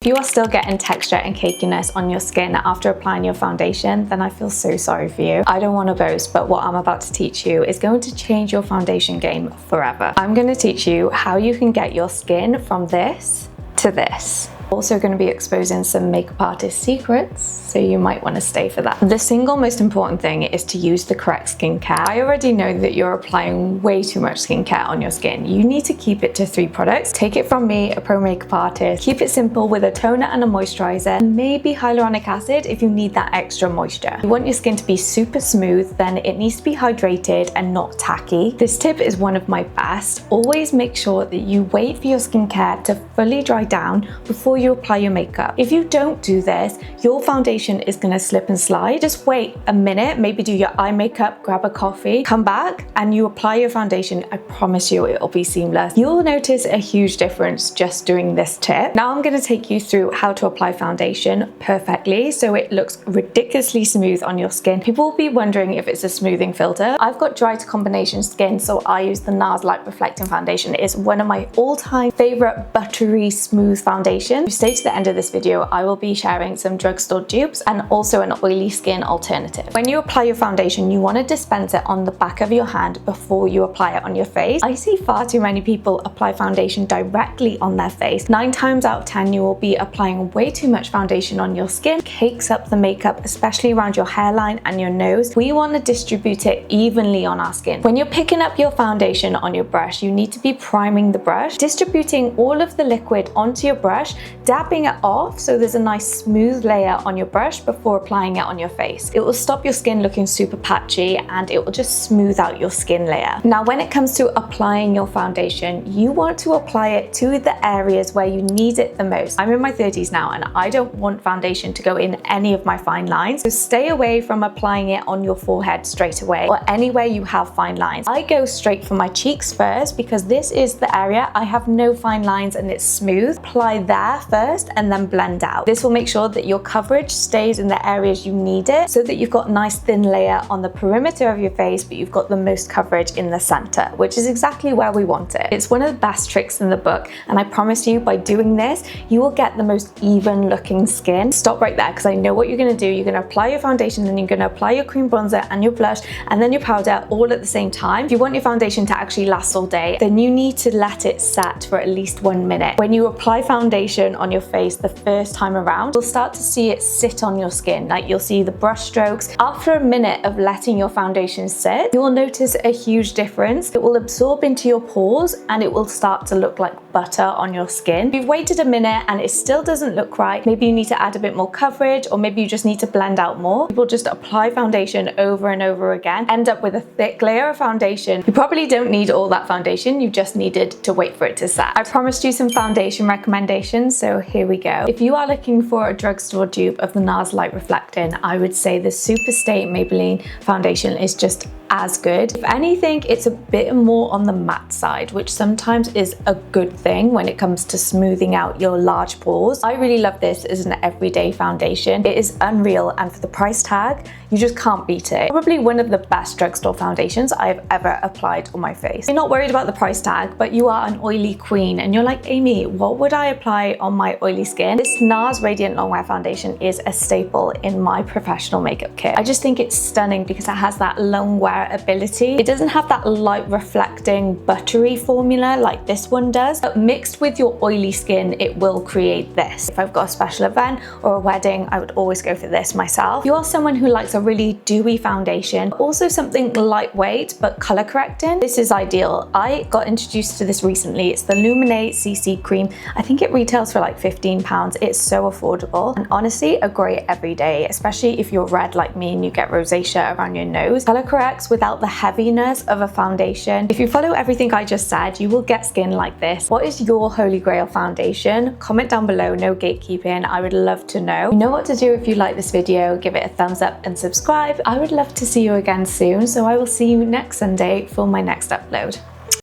If you are still getting texture and cakiness on your skin after applying your foundation, then I feel so sorry for you. I don't want to boast, but what I'm about to teach you is going to change your foundation game forever. I'm going to teach you how you can get your skin from this to this. Also going to be exposing some makeup artist secrets, so you might want to stay for that. The single most important thing is to use the correct skincare. I already know that you're applying way too much skincare on your skin. You need to keep it to 3 products. Take it from me, a pro makeup artist. Keep it simple with a toner and a moisturizer, and maybe hyaluronic acid if you need that extra moisture. You want your skin to be super smooth, then it needs to be hydrated and not tacky. This tip is one of my best. Always make sure that you wait for your skincare to fully dry down before you apply your makeup. If you don't do this, your foundation is going to slip and slide. Just wait a minute, maybe do your eye makeup, grab a coffee, come back and you apply your foundation. I promise you it'll be seamless. You'll notice a huge difference just doing this tip. Now I'm going to take you through how to apply foundation perfectly so it looks ridiculously smooth on your skin. People will be wondering if it's a smoothing filter. I've got dry to combination skin, so I use the NARS Light Reflecting Foundation. It's one of my all-time favorite buttery smooth foundations. If you stay to the end of this video, I will be sharing some drugstore dupes and also an oily skin alternative. When you apply your foundation, you want to dispense it on the back of your hand before you apply it on your face. I see far too many people apply foundation directly on their face. 9 times out of 10, you will be applying way too much foundation on your skin. Cakes up the makeup, especially around your hairline and your nose. We want to distribute it evenly on our skin. When you're picking up your foundation on your brush, you need to be priming the brush, distributing all of the liquid onto your brush, dabbing it off so there's a nice smooth layer on your brush before applying it on your face. It will stop your skin looking super patchy and it will just smooth out your skin layer. Now, when it comes to applying your foundation, you want to apply it to the areas where you need it the most. I'm in my 30s now and I don't want foundation to go in any of my fine lines, so stay away from applying it on your forehead straight away or anywhere you have fine lines. I go straight for my cheeks first because this is the area I have no fine lines and it's smooth. Apply there first and then blend out. This will make sure that your coverage stays in the areas you need it so that you've got a nice thin layer on the perimeter of your face, but you've got the most coverage in the center, which is exactly where we want it. It's one of the best tricks in the book, and I promise you by doing this, you will get the most even looking skin. Stop right there because I know what you're going to do. You're going to apply your foundation, then you're going to apply your cream bronzer and your blush and then your powder all at the same time. If you want your foundation to actually last all day, then you need to let it set for at least 1 minute. When you apply foundation on your face the first time around, you'll start to see it sit on your skin. Like you'll see the brush strokes. After a minute of letting your foundation sit, you will notice a huge difference. It will absorb into your pores and it will start to look like butter on your skin. If you've waited a minute and it still doesn't look right, maybe you need to add a bit more coverage or maybe you just need to blend out more. People just apply foundation over and over again, end up with a thick layer of foundation. You probably don't need all that foundation, you just needed to wait for it to set. I promised you some foundation recommendations, so here we go. If you are looking for a drugstore dupe of the NARS Light Reflecting, I would say the Superstay Maybelline foundation is just as good. If anything, it's a bit more on the matte side, which sometimes is a good thing when it comes to smoothing out your large pores. I really love this as an everyday foundation. It is unreal, and for the price tag, you just can't beat it. Probably one of the best drugstore foundations I've ever applied on my face. You're not worried about the price tag, but you are an oily queen and you're like, Amy, what would I apply on my oily skin? This NARS Radiant Longwear foundation is a staple in my professional makeup kit. I just think it's stunning because it has that long wear ability. It doesn't have that light reflecting buttery formula like this one does, but mixed with your oily skin, it will create this. If I've got a special event or a wedding, I would always go for this myself. If you are someone who likes a really dewy foundation, also something lightweight but color correcting, this is ideal. I got introduced to this recently. It's the Luminate CC cream. I think it retails for like £15. It's so affordable and honestly a great everyday, especially if you're red like me and you get rosacea around your nose. Color corrects without the heaviness of a foundation. If you follow everything I just said, you will get skin like this. What is your holy grail foundation? Comment down below, no gatekeeping. I would love to know. You know what to do if you like this video. Give it a thumbs up and subscribe. I would love to see you again soon, so I will see you next Sunday for my next upload.